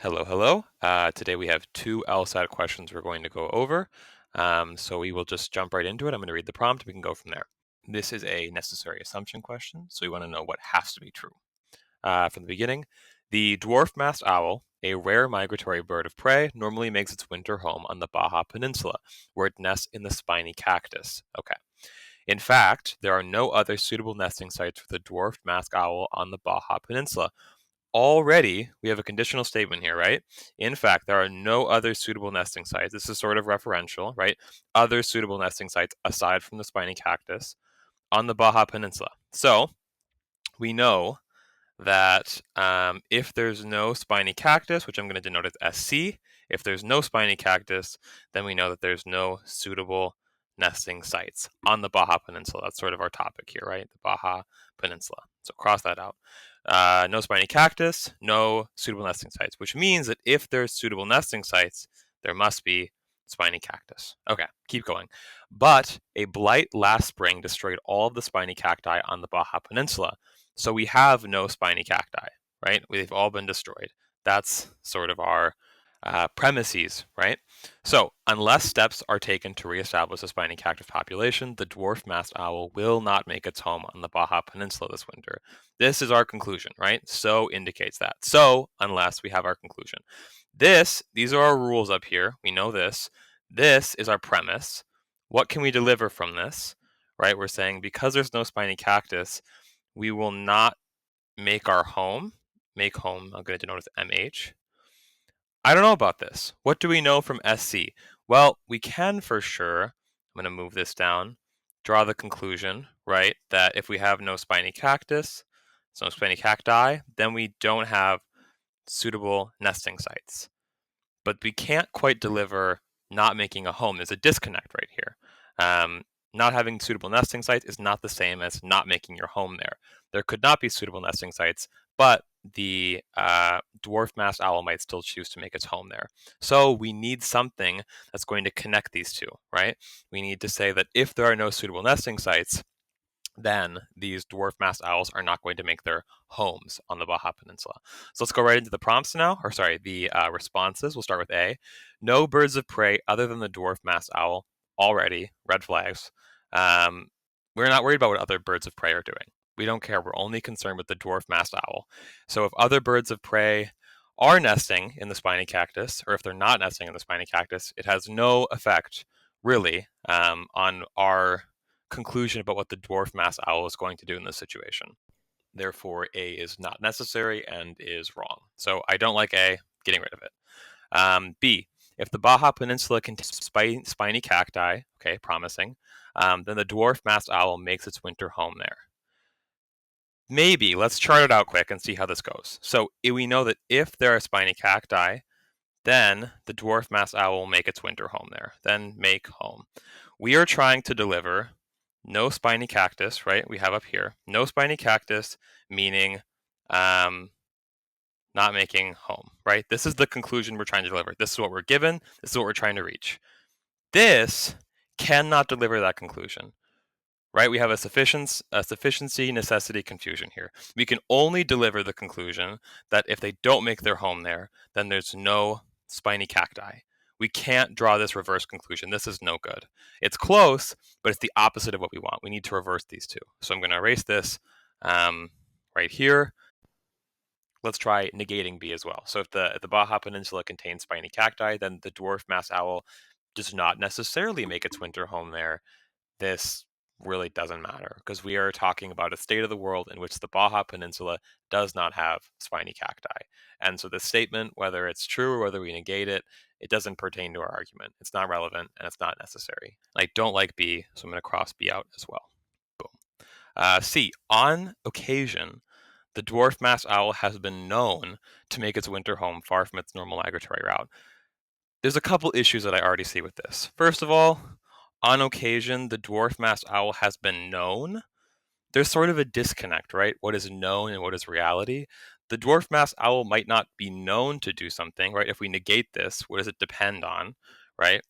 Hello, hello. Today we have two LSAT questions we're going to go over. So we will just jump right into it. I'm going to read the prompt. We can go from there. This is a necessary assumption question, so we want to know what has to be true. From the beginning, the dwarf-masked owl, a rare migratory bird of prey, normally makes its winter home on the Baja Peninsula, where it nests in the spiny cactus. Okay. In fact, there are no other suitable nesting sites for the dwarfed masked owl on the Baja Peninsula. Already, we have a conditional statement here, right? In fact, there are no other suitable nesting sites. This is sort of referential, right? Other suitable nesting sites aside from the spiny cactus on the Baja Peninsula. So we know that if there's no spiny cactus, which I'm going to denote as SC, if there's no spiny cactus, then we know that there's no suitable nesting sites on the Baja Peninsula. That's sort of our topic here, right? The Baja Peninsula. So cross that out. No spiny cactus, no suitable nesting sites, which means that if there's suitable nesting sites, there must be spiny cactus. Okay, keep going. But a blight last spring destroyed all of the spiny cacti on the Baja Peninsula. So we have no spiny cacti, right? They've all been destroyed. That's sort of our premises, right? So unless steps are taken to reestablish a spiny cactus population, the dwarf masked owl will not make its home on the Baja Peninsula this winter. This is our conclusion, right? So indicates that. So unless we have our conclusion. These are our rules up here. We know this. This is our premise. What can we deliver from this, right? We're saying because there's no spiny cactus, we will not make our home. Make home, I'm going to denote as MH. I don't know about this. What do we know from SC? Well, we can for sure, I'm going to move this down, draw the conclusion, right, that if we have no spiny cactus, so no spiny cacti, then we don't have suitable nesting sites. But we can't quite deliver not making a home. There's a disconnect right here. Not having suitable nesting sites is not the same as not making your home there. There could not be suitable nesting sites, but the dwarf masked owl might still choose to make its home there. So we need something that's going to connect these two, right? We need to say that if there are no suitable nesting sites, then these dwarf masked owls are not going to make their homes on the Baja Peninsula. So let's go right into the prompts now, or sorry, the responses. We'll start with A. No birds of prey other than the dwarf masked owl. Already, red flags. We're not worried about what other birds of prey are doing. We don't care. We're only concerned with the dwarf masked owl. So if other birds of prey are nesting in the spiny cactus, or if they're not nesting in the spiny cactus, it has no effect, really, on our conclusion about what the dwarf masked owl is going to do in this situation. Therefore, A is not necessary and is wrong. So I don't like A, getting rid of it. B, if the Baja Peninsula contains spiny cacti, okay, promising, then the dwarf masked owl makes its winter home there. Maybe, let's chart it out quick and see how this goes. So we know that if there are spiny cacti, then the dwarf masked owl will make its winter home there. Then make home. We are trying to deliver no spiny cactus, right? We have up here no spiny cactus, meaning not making home, right? This is the conclusion we're trying to deliver. This is what we're given. This is what we're trying to reach. This cannot deliver that conclusion, right? We have a sufficiency, necessity, confusion here. We can only deliver the conclusion that if they don't make their home there, then there's no spiny cacti. We can't draw this reverse conclusion. This is no good. It's close, but it's the opposite of what we want. We need to reverse these two. So I'm going to erase this right here. Let's try negating B as well. So if the Baja Peninsula contains spiny cacti, then the dwarf masked owl does not necessarily make its winter home there. This really doesn't matter because we are talking about a state of the world in which the Baja Peninsula does not have spiny cacti. And so this statement, whether it's true or whether we negate it, it doesn't pertain to our argument. It's not relevant and it's not necessary. I don't like B, so I'm going to cross B out as well. Boom. C, on occasion, the dwarf masked owl has been known to make its winter home far from its normal migratory route. There's a couple issues that I already see with this. First of all, on occasion, the dwarf masked owl has been known. There's sort of a disconnect, right? What is known and what is reality? The dwarf masked owl might not be known to do something, right? If we negate this, what does it depend on, right?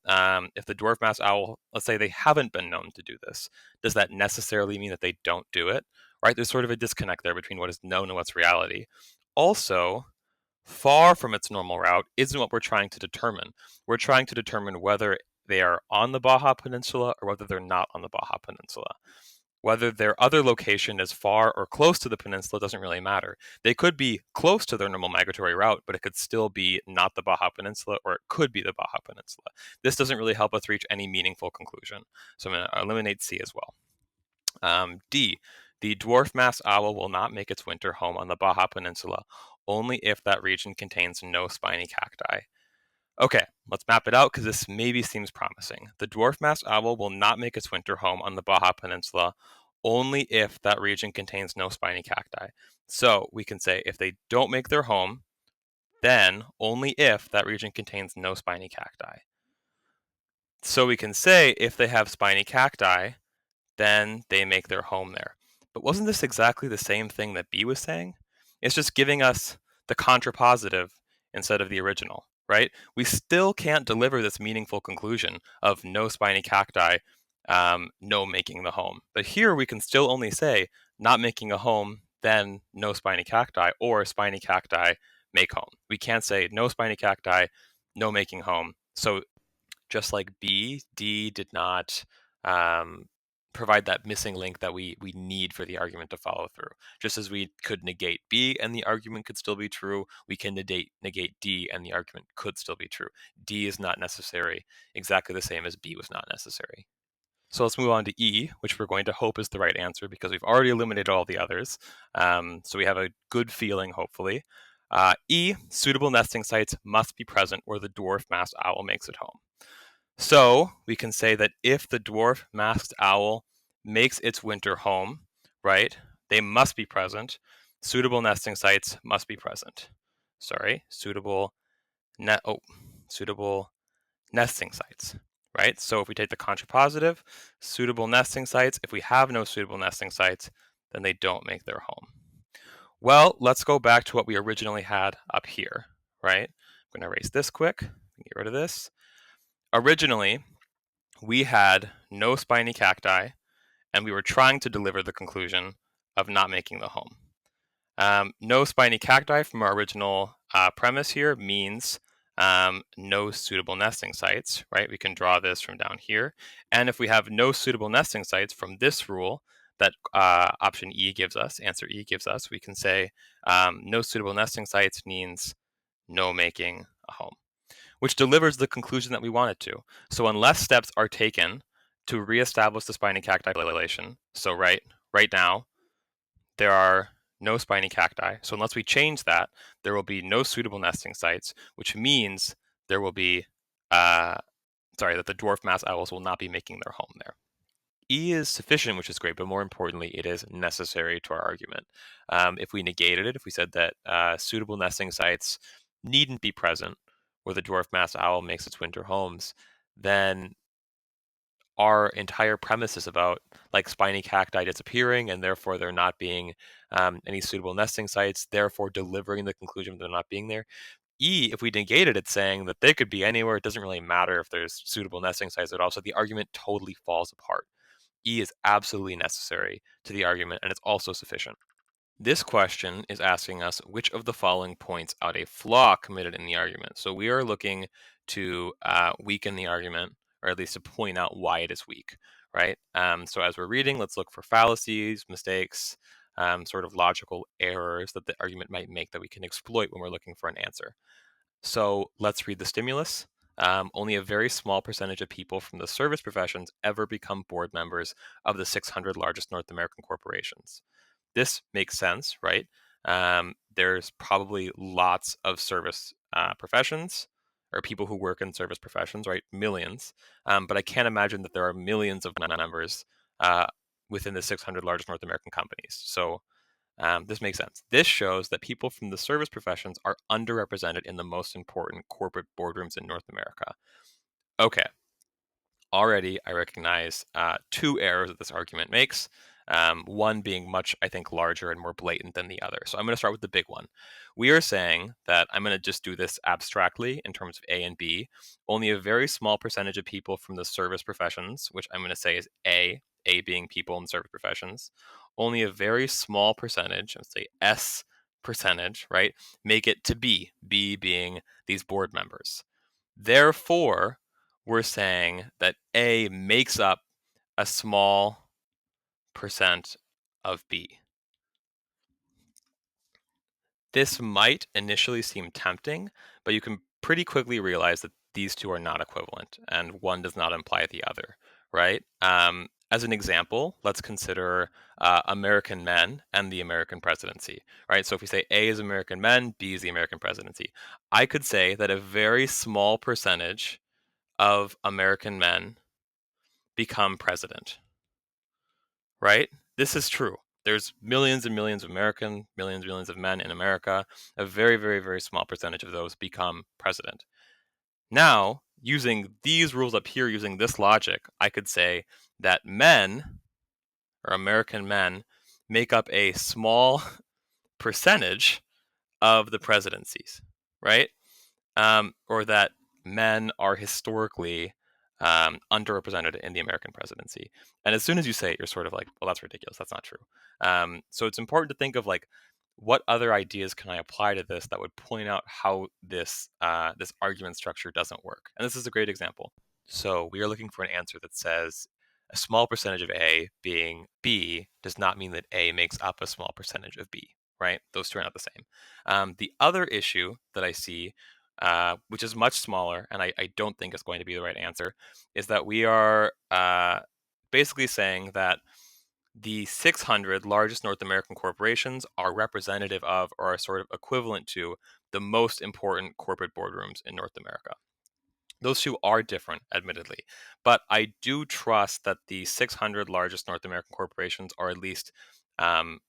If the dwarf masked owl, let's say they haven't been known to do this, does that necessarily mean that they don't do it, right? There's sort of a disconnect there between what is known and what's reality. Also, far from its normal route isn't what we're trying to determine. We're trying to determine whether they are on the Baja Peninsula or whether they're not on the Baja Peninsula. Whether their other location is far or close to the peninsula doesn't really matter. They could be close to their normal migratory route, but it could still be not the Baja Peninsula, or it could be the Baja Peninsula. This doesn't really help us reach any meaningful conclusion. So I'm going to eliminate C as well. D, the dwarf masked owl will not make its winter home on the Baja Peninsula only if that region contains no spiny cacti. Okay, let's map it out because this maybe seems promising. The dwarf masked owl will not make its winter home on the Baja Peninsula only if that region contains no spiny cacti. So we can say if they don't make their home, then only if that region contains no spiny cacti. So we can say if they have spiny cacti, then they make their home there. But wasn't this exactly the same thing that B was saying? It's just giving us the contrapositive instead of the original, right? We still can't deliver this meaningful conclusion of no spiny cacti, no making the home. But here we can still only say not making a home, then no spiny cacti, or spiny cacti make home. We can't say no spiny cacti, no making home. So just like B, D did not provide that missing link that we need for the argument to follow through. Just as we could negate B and the argument could still be true, we can negate D and the argument could still be true. D is not necessary, exactly the same as B was not necessary. So let's move on to E, which we're going to hope is the right answer because we've already eliminated all the others. So we have a good feeling, hopefully. E, suitable nesting sites must be present where the dwarf masked owl makes it home. So we can say that if the dwarf masked owl makes its winter home, right, they must be present. Suitable nesting sites must be present. Suitable nesting sites, right? So if we take the contrapositive, suitable nesting sites, if we have no suitable nesting sites, then they don't make their home. Well, let's go back to what we originally had up here, right? I'm going to erase this quick, get rid of this. Originally, we had no spiny cacti, and we were trying to deliver the conclusion of not making the home. No spiny cacti from our original premise here means no suitable nesting sites, right? We can draw this from down here. And if we have no suitable nesting sites from this rule that option E gives us, answer E gives us, we can say no suitable nesting sites means no making a home, which delivers the conclusion that we want it to. So unless steps are taken to reestablish the spiny cacti relation, so right now, there are no spiny cacti. So unless we change that, there will be no suitable nesting sites, which means there will be, that the dwarf masked owls will not be making their home there. E is sufficient, which is great, but more importantly, it is necessary to our argument. If we negated it, if we said that suitable nesting sites needn't be present where the dwarf masked owl makes its winter homes, then our entire premise is about like spiny cacti disappearing and therefore there not being any suitable nesting sites, therefore delivering the conclusion of there not being there. E, if we negated it, saying that they could be anywhere, it doesn't really matter if there's suitable nesting sites at all. So the argument totally falls apart. E is absolutely necessary to the argument, and it's also sufficient. This question is asking us which of the following points out a flaw committed in the argument. So we are looking to weaken the argument, or at least to point out why it is weak, right? So as we're reading, let's look for fallacies, mistakes, sort of logical errors that the argument might make that we can exploit when we're looking for an answer. So let's read the stimulus. Only a very small percentage of people from the service professions ever become board members of the 600 largest North American corporations. This makes sense, right? There's probably lots of service professions or people who work in service professions, right? Millions. But I can't imagine that there are millions of members within the 600 largest North American companies. So this makes sense. This shows that people from the service professions are underrepresented in the most important corporate boardrooms in North America. Okay. Already, I recognize two errors that this argument makes. One being much, I think, larger and more blatant than the other. So I'm going to start with the big one. We are saying that I'm going to just do this abstractly in terms of A and B. Only a very small percentage of people from the service professions, which I'm going to say is A being people in service professions, only a very small percentage, let's say S percentage, right, make it to B being these board members. Therefore, we're saying that A makes up a small percent of B. This might initially seem tempting, but you can pretty quickly realize that these two are not equivalent and one does not imply the other, right? As an example, let's consider American men and the American presidency, right? So if we say A is American men, B is the American presidency, I could say that a very small percentage of American men become president, right? This is true. There's millions and millions of millions of men in America. A very, very, very small percentage of those become president. Now, using these rules up here, using this logic, I could say that men, or American men, make up a small percentage of the presidencies, right? Or that men are historically underrepresented in the American presidency. And as soon as you say it, you're sort of like, well, that's ridiculous. That's not true. So it's important to think of like, what other ideas can I apply to this that would point out how this argument structure doesn't work? And this is a great example. So we are looking for an answer that says a small percentage of A being B does not mean that A makes up a small percentage of B, right? Those two are not the same. The other issue that I see, which is much smaller, and I don't think is going to be the right answer, is that we are basically saying that the 600 largest North American corporations are representative of or are sort of equivalent to the most important corporate boardrooms in North America. Those two are different, admittedly, but I do trust that the 600 largest North American corporations are at least, um,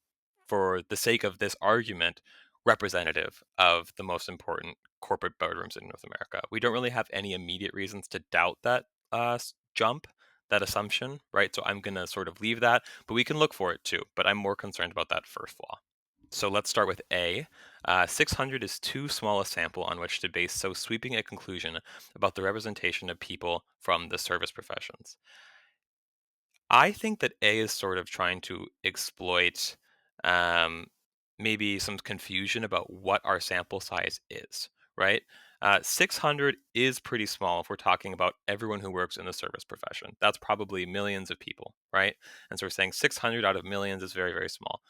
for the sake of this argument, representative of the most important corporate boardrooms in North America. We don't really have any immediate reasons to doubt that jump, that assumption, right? So I'm going to sort of leave that, but we can look for it too. But I'm more concerned about that first flaw. So let's start with A. 600 is too small a sample on which to base so sweeping a conclusion about the representation of people from the service professions. I think that A is sort of trying to exploit um, maybe some confusion about what our sample size is, right? 600 is pretty small if we're talking about everyone who works in the service profession. That's probably millions of people, right? And so we're saying 600 out of millions is very, very small.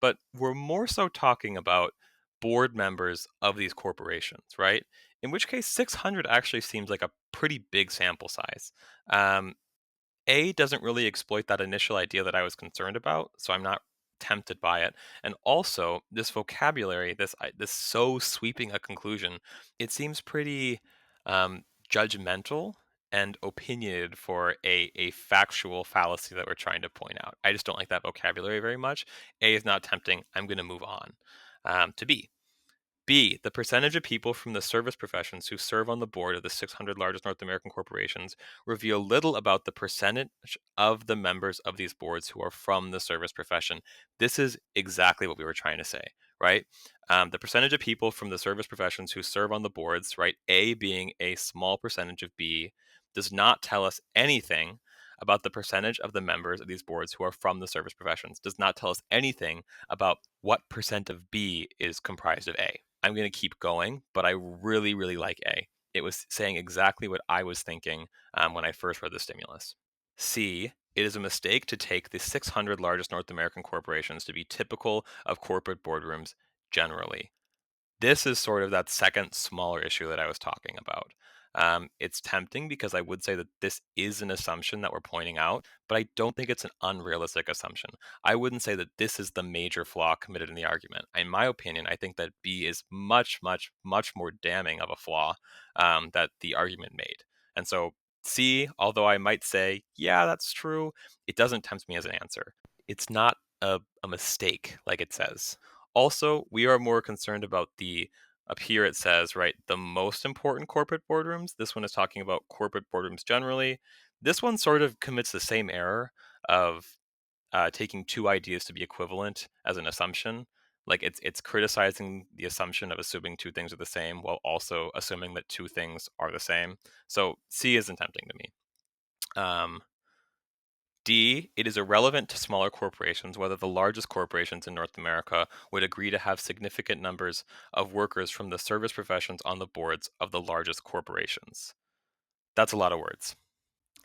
But we're more so talking about board members of these corporations, right? In which case, 600 actually seems like a pretty big sample size. Um, a doesn't really exploit that initial idea that I was concerned about, so I'm not tempted by it. And also, this vocabulary, this so sweeping a conclusion, it seems pretty judgmental and opinionated for a factual fallacy that we're trying to point out. I just don't like that vocabulary very much. A is not tempting. I'm going to move on to B. B, the percentage of people from the service professions who serve on the board of the 600 largest North American corporations reveal little about the percentage of the members of these boards who are from the service profession. This is exactly what we were trying to say, right? The percentage of people from the service professions who serve on the boards, right? A being a small percentage of B, does not tell us anything about the percentage of the members of these boards who are from the service professions, does not tell us anything about what percent of B is comprised of A. I'm going to keep going, but I really, really like A. It was saying exactly what I was thinking when I first read the stimulus. C, it is a mistake to take the 600 largest North American corporations to be typical of corporate boardrooms generally. This is sort of that second smaller issue that I was talking about. It's tempting because I would say that this is an assumption that we're pointing out, but I don't think it's an unrealistic assumption. I wouldn't say that this is the major flaw committed in the argument. In my opinion, I think that B is much, much, much more damning of a flaw that the argument made. And so C, although I might say, yeah, that's true, it doesn't tempt me as an answer. It's not a mistake, like it says. Also, we are more concerned about up here it says, right, the most important corporate boardrooms. This one is talking about corporate boardrooms generally. This one sort of commits the same error of taking two ideas to be equivalent as an assumption. Like it's criticizing the assumption of assuming two things are the same while also assuming that two things are the same. So C isn't tempting to me. D, it is irrelevant to smaller corporations whether the largest corporations in North America would agree to have significant numbers of workers from the service professions on the boards of the largest corporations. That's a lot of words.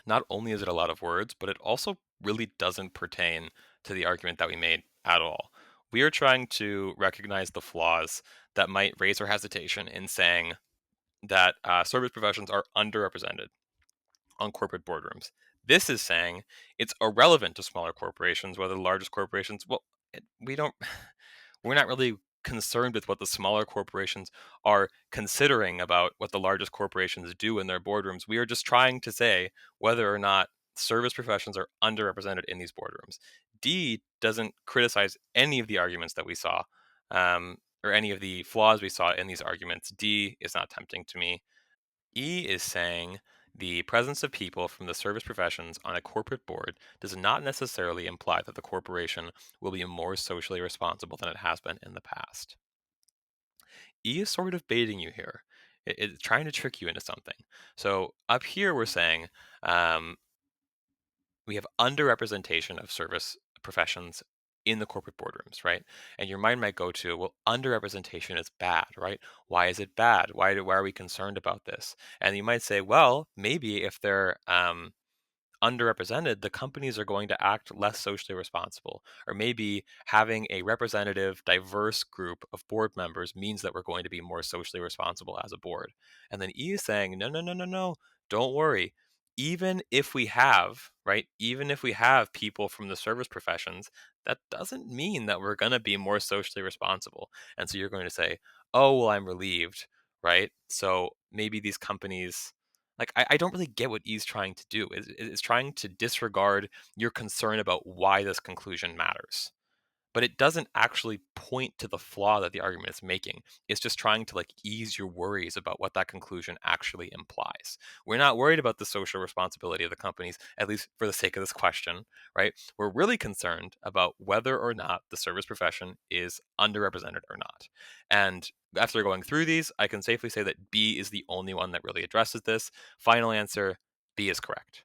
Not only is it a lot of words, but it also really doesn't pertain to the argument that we made at all. We are trying to recognize the flaws that might raise our hesitation in saying that service professions are underrepresented on corporate boardrooms. This is saying it's irrelevant to smaller corporations whether the largest corporations, well, we don't, we're not really concerned with what the smaller corporations are considering about what the largest corporations do in their boardrooms. We are just trying to say whether or not service professions are underrepresented in these boardrooms. D doesn't criticize any of the arguments that we saw, or any of the flaws we saw in these arguments. D is not tempting to me. E is saying the presence of people from the service professions on a corporate board does not necessarily imply that the corporation will be more socially responsible than it has been in the past. E is sort of baiting you here. It's trying to trick you into something. So up here, we're saying um, we have underrepresentation of service professions in the corporate boardrooms, right? And your mind might go to, well, underrepresentation is bad, right? Why is it bad? Why are we concerned about this? And you might say, well, maybe if they're underrepresented, the companies are going to act less socially responsible. Or maybe having a representative, diverse group of board members means that we're going to be more socially responsible as a board. And then E is saying, no, no, no, no, no, don't worry. Even if we have, right, even if we have people from the service professions, that doesn't mean that we're going to be more socially responsible. And so you're going to say, oh, well, I'm relieved, right? So maybe these companies, like, I don't really get what E's trying to do. Is trying to disregard your concern about why this conclusion matters. But it doesn't actually point to the flaw that the argument is making. It's just trying to like ease your worries about what that conclusion actually implies. We're not worried about the social responsibility of the companies, at least for the sake of this question, right? We're really concerned about whether or not the service profession is underrepresented or not. And after going through these, I can safely say that B is the only one that really addresses this. Final answer, B is correct.